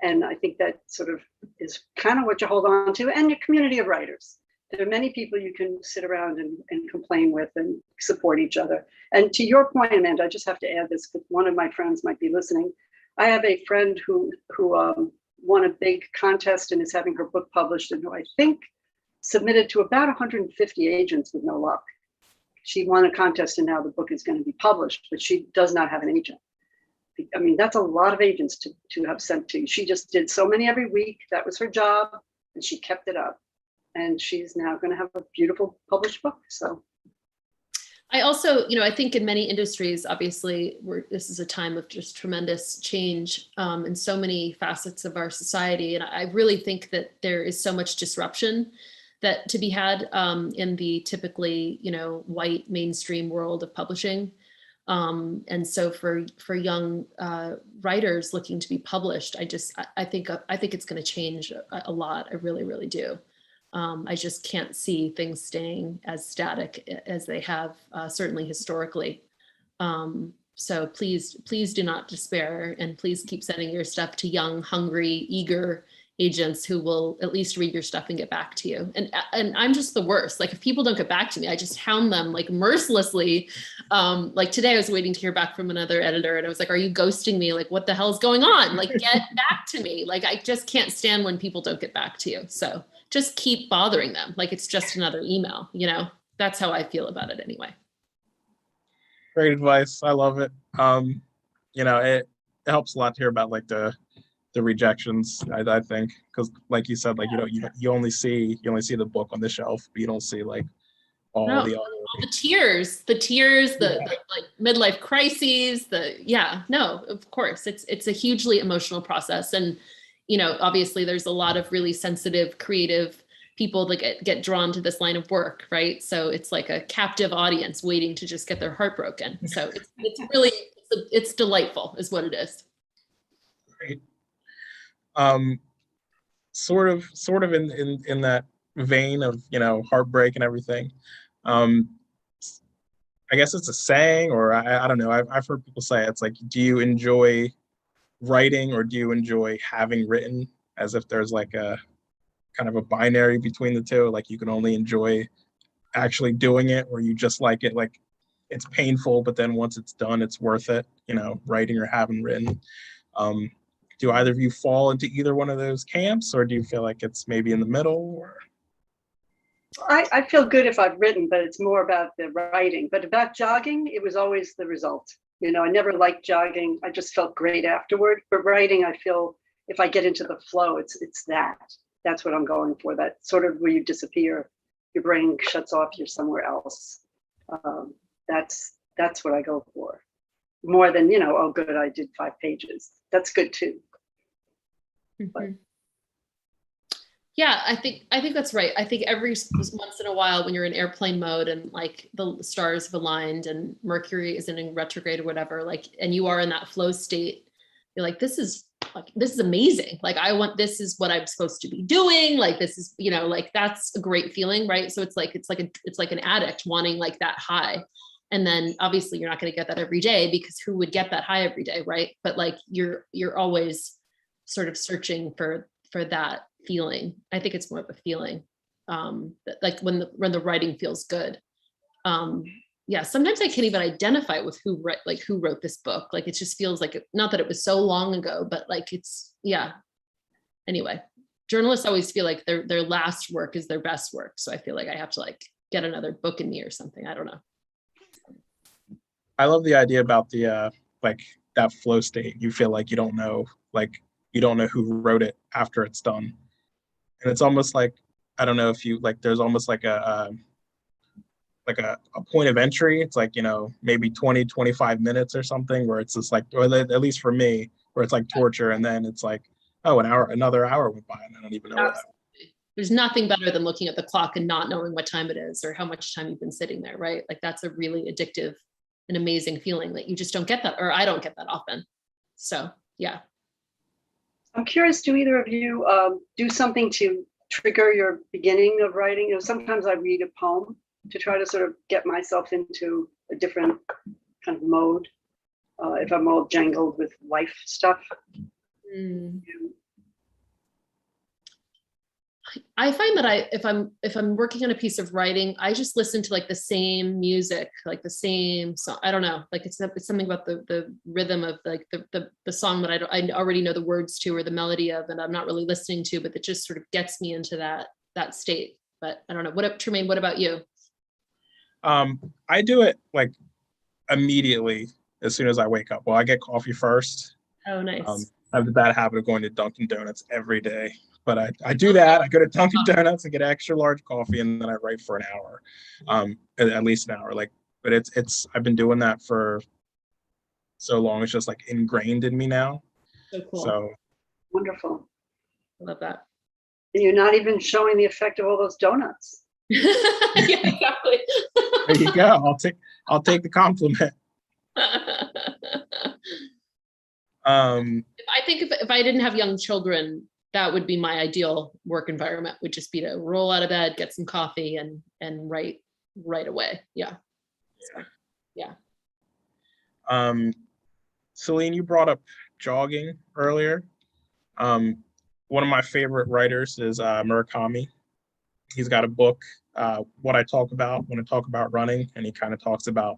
And I think that sort of is kind of what you hold on to, and your community of writers. There are many people you can sit around and complain with and support each other. And to your point, Amanda, I just have to add this, because one of my friends might be listening. I have a friend who won a big contest and is having her book published, and who I think submitted to about 150 agents with no luck. She won a contest and now the book is going to be published, but she does not have an agent. I mean, that's a lot of agents to have sent to. She just did so many every week. That was her job, and she kept it up. And she's now going to have a beautiful published book. So I also, I think in many industries, obviously, this is a time of just tremendous change in so many facets of our society. And I really think that there is so much disruption that to be had in the typically, white mainstream world of publishing. And so for young writers looking to be published, I think it's going to change a lot. I really, really do. I just can't see things staying as static as they have, certainly historically. So please do not despair, and please keep sending your stuff to young, hungry, eager agents who will at least read your stuff and get back to you. And I'm just the worst. Like, if people don't get back to me, I just hound them like mercilessly. Like today I was waiting to hear back from another editor, and I was like, are you ghosting me? Like, what the hell is going on? Like, get back to me. Like, I just can't stand when people don't get back to you. So just keep bothering them. Like, it's just another email, that's how I feel about it anyway. Great advice. I love it. It helps a lot to hear about like the rejections, I think, because like you said, like you only see the book on the shelf, but you don't see like all the other the tears, the like midlife crises, no, of course, it's a hugely emotional process. And, you know, obviously there's a lot of really sensitive, creative people that get drawn to this line of work, right? So it's like a captive audience waiting to just get their heart broken. So it's really, it's delightful is what it is. Great. Sort of in that vein of, you know, heartbreak and everything. I guess it's a saying, or I don't know. I've heard people say it's like, do you enjoy writing or do you enjoy having written? As if there's like a kind of a binary between the two. Like you can only enjoy actually doing it, or you just like it. Like it's painful, but then once it's done, it's worth it. You know, writing or having written. Do either of you fall into either one of those camps, or do you feel like it's maybe in the middle? Or I feel good if I've written, but it's more about the writing. But about jogging, it was always the result. You know, I never liked jogging. I just felt great afterward. But writing, I feel if I get into the flow, it's that. That's what I'm going for. That sort of where you disappear, your brain shuts off, you're somewhere else. That's what I go for. More than, you know, oh, good, I did 5 pages. That's good too. Mm-hmm. Yeah, I think that's right. I think every once in a while when you're in airplane mode and like the stars have aligned and Mercury isn't in retrograde or whatever, like, and you are in that flow state, you're like, this is amazing. Like, this is what I'm supposed to be doing. Like, this is, you know, like that's a great feeling, right? So it's like an addict wanting like that high. And then obviously you're not going to get that every day, because who would get that high every day, right? But like you're always sort of searching for that feeling. I think it's more of a feeling, like when the writing feels good. Yeah, sometimes I can't even identify with who wrote this book. Like it just feels like not that it was so long ago, but like yeah. Anyway, journalists always feel like their last work is their best work. So I feel like I have to like get another book in me or something. I don't know. I love the idea about the like that flow state. You feel like you don't know who wrote it after it's done. And it's almost like, I don't know if you like, there's almost like a point of entry. It's like, you know, maybe 20-25 minutes or something, where it's just like, or at least for me, where it's like torture. And then it's like, oh, another hour went by and I don't even know that. There's nothing better than looking at the clock and not knowing what time it is or how much time you've been sitting there, right? Like that's a really addictive and amazing feeling that you just don't get that, or I don't get that often. So yeah. I'm curious, do either of you do something to trigger your beginning of writing? You know, sometimes I read a poem to try to sort of get myself into a different kind of mode. If I'm all jangled with life stuff. I find that if I'm working on a piece of writing, I just listen to like the same music, like the same song. I don't know, like it's something about the rhythm of like the song that I already know the words to, or the melody of, and I'm not really listening to, but that just sort of gets me into that state. But I don't know. Trumaine, what about you? I do it like immediately as soon as I wake up. Well, I get coffee first. Oh, nice. I have the bad habit of going to Dunkin' Donuts every day. But I do that. I go to Dunkin' Donuts and get extra large coffee, and then I write for an hour, at least an hour. Like, but I've been doing that for so long. It's just like ingrained in me now. So cool. So wonderful. I love that. And you're not even showing the effect of all those donuts. Yeah, exactly. There you go. I'll take the compliment. I think if I didn't have young children, that would be my ideal work environment, would just be to roll out of bed, get some coffee and write right away. Yeah. So, yeah. Celine, you brought up jogging earlier. One of my favorite writers is Murakami. He's got a book, What I Talk About When I Talk About Running, and he kind of talks about,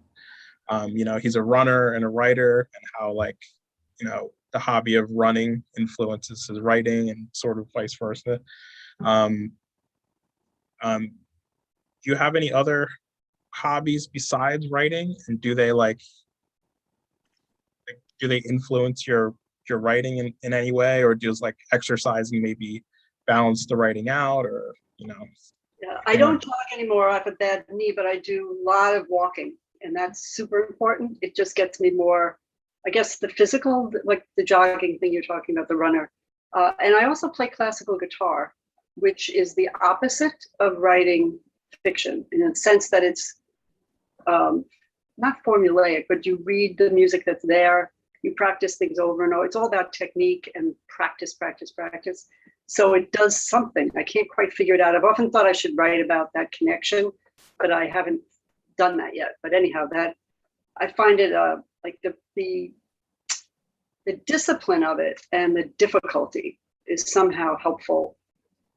you know, he's a runner and a writer, and how, like, you know, the hobby of running influences his writing and sort of vice versa. Do you have any other hobbies besides writing, and do they influence your writing in any way, or does like exercising maybe balance the writing out, or, you know? Yeah, I Yeah. don't jog anymore. I have a bad knee, but I do a lot of walking, and that's super important. It just gets me more, I guess, the physical, like the jogging thing you're talking about, the runner. And I also play classical guitar, which is the opposite of writing fiction in the sense that it's not formulaic, but you read the music that's there, you practice things over and over. It's all about technique and practice, practice, practice. So it does something. I can't quite figure it out. I've often thought I should write about that connection, but I haven't done that yet. But anyhow, that I find it like the discipline of it and the difficulty is somehow helpful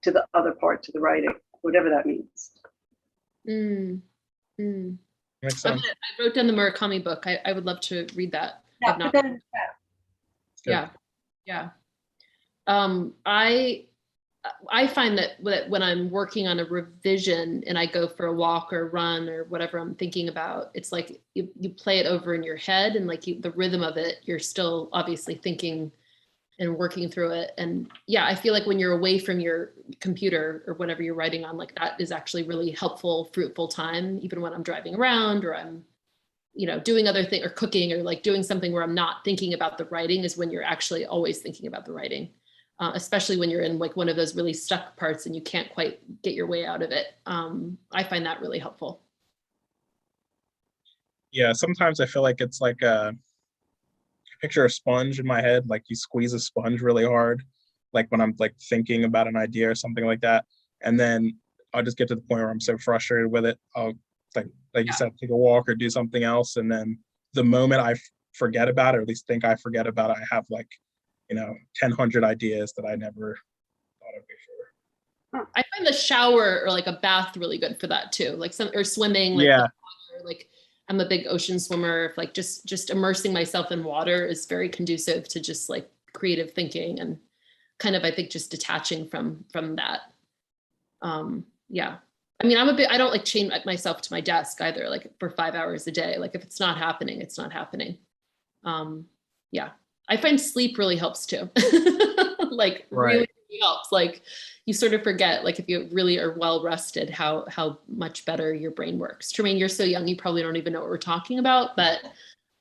to the other parts of the writing, whatever that means. Mm, mm. Makes I sense. wrote down the Murakami book. I would love to read that. Yeah, I've not- put that in the chat. yeah, yeah. I find that when I'm working on a revision and I go for a walk or run or whatever I'm thinking about, it's like you play it over in your head and like the rhythm of it, you're still obviously thinking and working through it. And yeah, I feel like when you're away from your computer or whatever you're writing on, like that is actually really helpful, fruitful time, even when I'm driving around or I'm, doing other things or cooking or like doing something where I'm not thinking about the writing is when you're actually always thinking about the writing. Especially when you're in like one of those really stuck parts and you can't quite get your way out of it. I find that really helpful. Yeah, sometimes I feel like it's like a picture a sponge in my head, like you squeeze a sponge really hard, like when I'm like thinking about an idea or something like that. And then I'll just get to the point where I'm so frustrated with it. I'll like you said, take a walk or do something else. And then the moment I forget about it, or at least think I forget about it, I have like, 1,000 ideas that I never thought of before. I find the shower or like a bath really good for that too. Like or swimming. Like, Yeah. Like I'm a big ocean swimmer. Like just immersing myself in water is very conducive to just like creative thinking and kind of, I think, just detaching from that. Yeah. I mean, I don't like chain myself to my desk either, like for 5 hours a day. Like if it's not happening, it's not happening. Yeah. I find sleep really helps too. Like Right. really helps. Like you sort of forget, like if you really are well rested, how much better your brain works. Trumaine, you're so young, you probably don't even know what we're talking about, but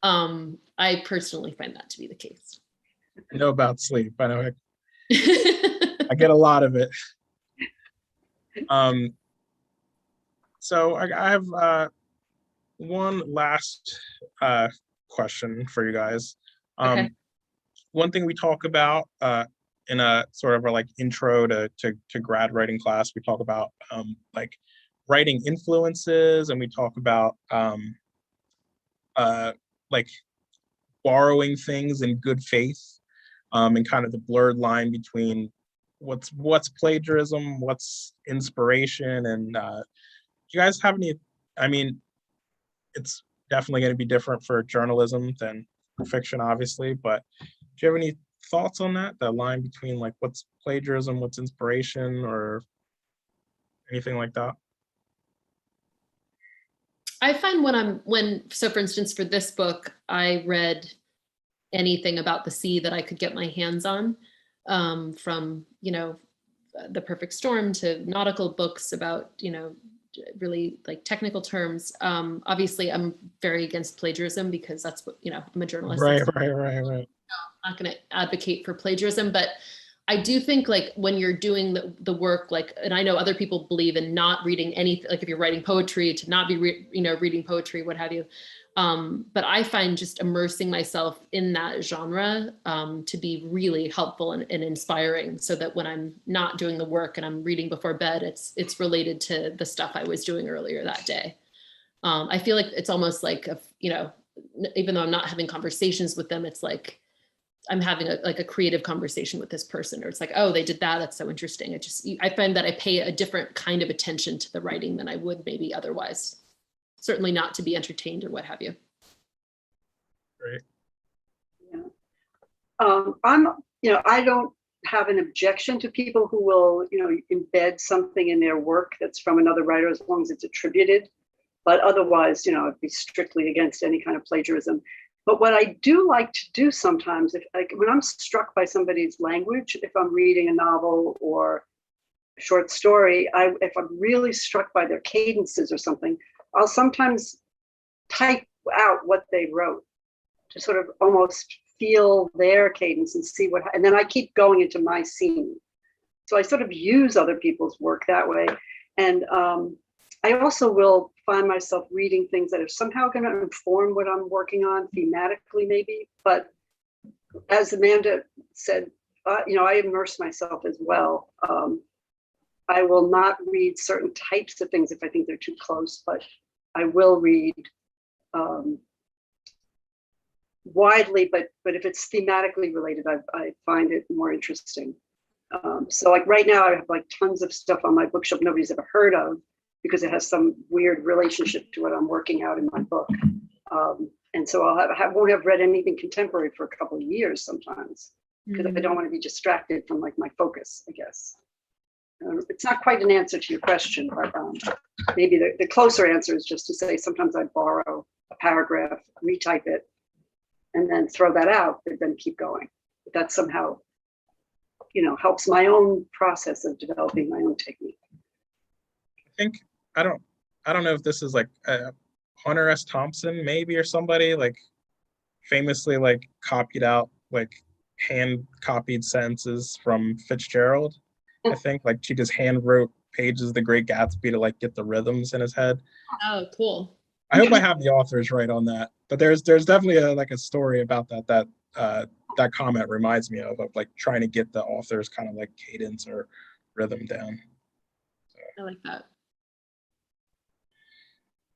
I personally find that to be the case. I know about sleep. I know I get a lot of it. So I have one last question for you guys. Okay. One thing we talk about in a sort of a like intro to grad writing class, we talk about like writing influences, and we talk about like borrowing things in good faith, and kind of the blurred line between what's plagiarism, what's inspiration, and do you guys have any? I mean, it's definitely going to be different for journalism than fiction, obviously, but do you have any thoughts on that? That line between like what's plagiarism, what's inspiration, or anything like that? I find so for instance, for this book, I read anything about the sea that I could get my hands on, from, The Perfect Storm to nautical books about, really like technical terms. Obviously I'm very against plagiarism because that's what, I'm a journalist. Right. I'm not going to advocate for plagiarism, but I do think like when you're doing the work, like, and I know other people believe in not reading anything, like if you're writing poetry to not be, reading poetry, what have you. But I find just immersing myself in that genre to be really helpful and inspiring, so that when I'm not doing the work and I'm reading before bed, it's related to the stuff I was doing earlier that day. I feel like it's almost like, even though I'm not having conversations with them, it's like I'm having a creative conversation with this person, or it's like, oh, they did that. That's so interesting. I find that I pay a different kind of attention to the writing than I would maybe otherwise. Certainly not to be entertained or what have you. Great. Yeah. I don't have an objection to people who will, embed something in their work that's from another writer as long as it's attributed. But otherwise, I'd be strictly against any kind of plagiarism. But what I do like to do sometimes, when I'm struck by somebody's language, if I'm reading a novel or short story, if I'm really struck by their cadences or something, I'll sometimes type out what they wrote to sort of almost feel their cadence and see what, and then I keep going into my scene. So I sort of use other people's work that way. And I also will find myself reading things that are somehow going to inform what I'm working on thematically, maybe. But as Amanda said, I immerse myself as well. I will not read certain types of things if I think they're too close, but I will read widely, but if it's thematically related, I find it more interesting. So like right now I have like tons of stuff on my bookshelf nobody's ever heard of because it has some weird relationship to what I'm working out in my book. And so won't have read anything contemporary for a couple of years sometimes because I don't want to be distracted from like my focus, I guess. It's not quite an answer to your question, but maybe the closer answer is just to say sometimes I borrow a paragraph, retype it, and then throw that out, but then keep going. But that somehow, helps my own process of developing my own technique. I don't know if this is like Hunter S. Thompson maybe or somebody like famously like copied out like hand copied sentences from Fitzgerald. I think like she just hand wrote pages of The Great Gatsby to like get the rhythms in his head. Oh, cool. I hope I have the authors right on that, but there's definitely a story about that comment reminds me of like trying to get the author's kind of like cadence or rhythm down. I like that.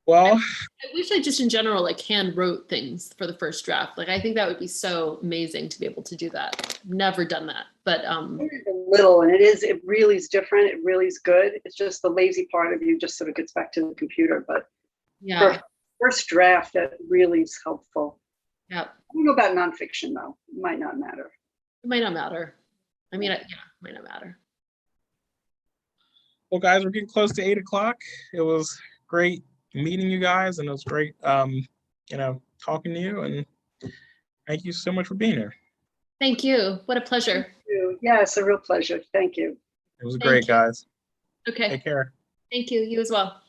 Well, I wish I just in general like hand wrote things for the first draft. Like I think that would be so amazing to be able to do that. I've never done that, but a little, and it really is different. It really is good. It's just the lazy part of you just sort of gets back to the computer. But yeah, for first draft, that really is helpful. Yeah. I don't know about nonfiction though. It might not matter. It might not matter. I mean, it might not matter. Well, guys, we're getting close to 8 o'clock. It was great meeting you guys, and it was great, talking to you. And thank you so much for being here. Thank you. What a pleasure. Thank you. Yeah, it's a real pleasure. Thank you. It was great, guys. Okay. Take care. Thank you. You as well.